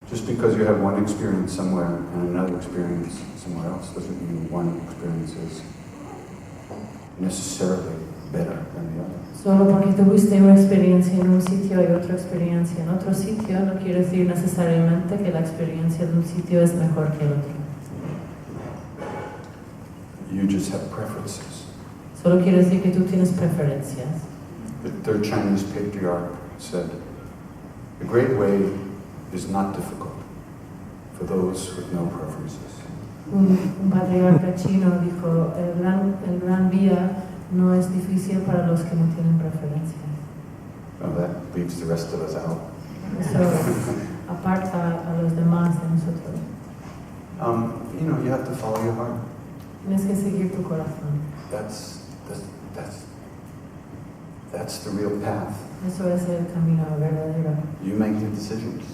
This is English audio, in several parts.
Just because you have one experience somewhere and another experience somewhere else doesn't mean one experience is necessarily better than the other. Solo porque tuviste una experiencia en un sitio y otra experiencia en otro sitio no quiere decir necesariamente que la experiencia de un sitio es mejor que el otro. You just have preferences. Solo quiere decir que tú tienes preferencias. The third Chinese patriarch said, "The great way is not difficult for those with no preferences." Un patriarca chino dijo, el gran vía no es difícil para los que no tienen preferencias. Well, that leaves the rest of us out. Eso aparta a los demás de nosotros. You have to follow your heart. Tienes que seguir tu corazón. That's the real path. Eso es el camino verdadero. You make the decisions.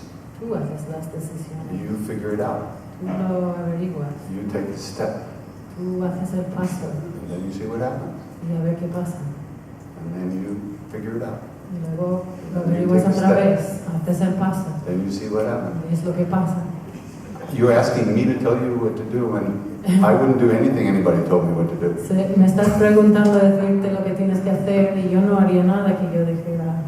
Tú haces las decisiones. You figure it out. Tú lo averiguas. You take the step. Tú haces el paso. And then you see what happens. Y a ver qué pasa. And then you figure it out. Y luego lo averiguas otra vez. Haces el paso. Then you see what happens. Y es lo que pasa. You're asking me to tell you what to do when I wouldn't do anything anybody told me what to do. Me estás preguntando decirte lo que tienes que hacer y yo no haría nada que yo dijera.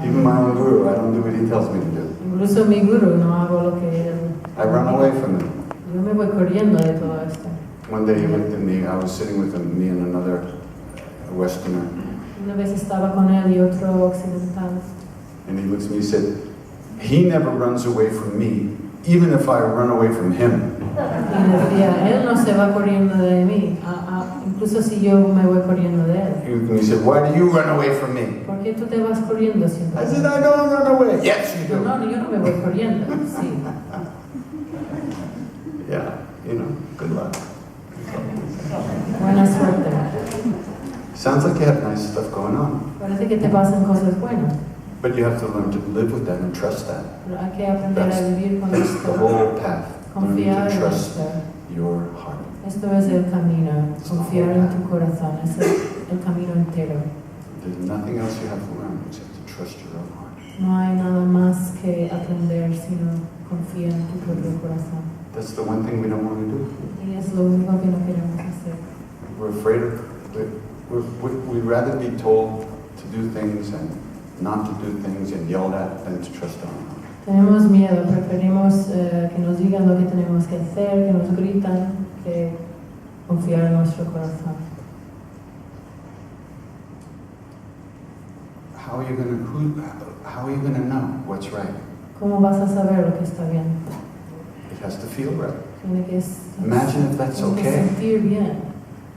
Even my own guru, I don't do what he tells me to do. Incluso mi guru no hago lo que él. I run away from him. Yo me voy corriendo de todo esto. One day he looked at me, I was sitting with him, me and another Westerner. Una vez estaba con él y otro occidental. And he looks at me and said, "He never runs away from me, even if I run away from him." Y decía, él no se va corriendo de mí, incluso si yo me voy corriendo de él. And he said, "Why do you run away from me?" ¿Por qué tú te vas corriendo siempre? I said, "I don't run away." "Yes, you do." No, yo no me voy corriendo, sí. Yeah, good luck. Buena suerte. Sounds like you have nice stuff going on. Parece que te pasan cosas buenas. But you have to learn to live with that and trust that. Pero hay que aprender a vivir con That's esto. the whole path. Learning Confiar to en trust esto. your heart. Esto es el camino. Confiar en tu corazón. Es el camino entero. There's nothing else you have to learn except to trust your own heart. No hay nada más que aprender sino confiar en tu propio corazón. That's the one thing we don't want to do. Y es lo único que no queremos hacer. We're afraid of it. We'd rather be told to do things and not to do things and yelled at than to trust our heart. Tenemos miedo, preferimos que nos digan lo que tenemos que hacer, que nos gritan, que confiar en nuestro corazón. How are you going to know what's right? ¿Cómo vas a saber lo que está bien? It has to feel right. Tiene que Imagine if that's okay. sentir bien.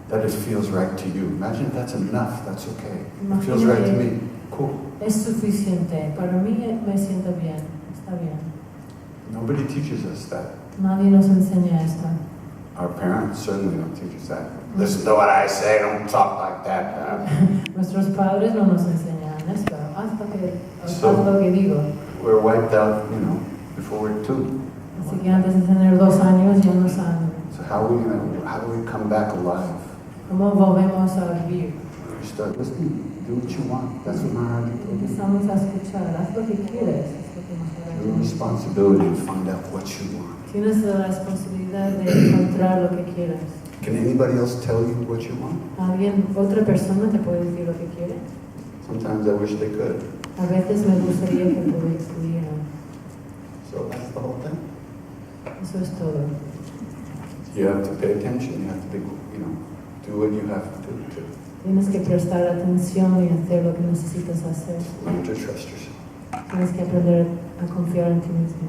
That it feels right to you. Imagine if that's enough. That's okay. It feels right to me. Cool. Es suficiente. Para mí me siento bien. Está bien. Nobody teaches us that. Nadie nos enseña esto. Our parents certainly don't teach us that. Listen to what I say. Don't talk like that. Nuestros padres no nos enseñan esto. Haz lo que digo. We're wiped out, before we're 2. Así que antes de tener 2 años ya nos han. So how do we come back alive? ¿Cómo volvemos a vivir? We start listening. Do what you want. That's what my heart told me. Empezamos a escuchar. Haz lo que quieres. Es lo que nos hará Your bien. responsibility to find out what you want. Tienes la responsabilidad de encontrar lo que quieres. Can anybody else tell you what you want? Otra persona te puede decir lo que quiere. Sometimes I wish they could. A veces me gustaría que pudieran. So that's the whole thing. Eso es todo. You have to pay attention. You have to be, do what you have to do. Tienes que prestar atención y hacer lo que necesitas hacer. Learn to trust yourself. Tienes que aprender a confiar en ti mismo.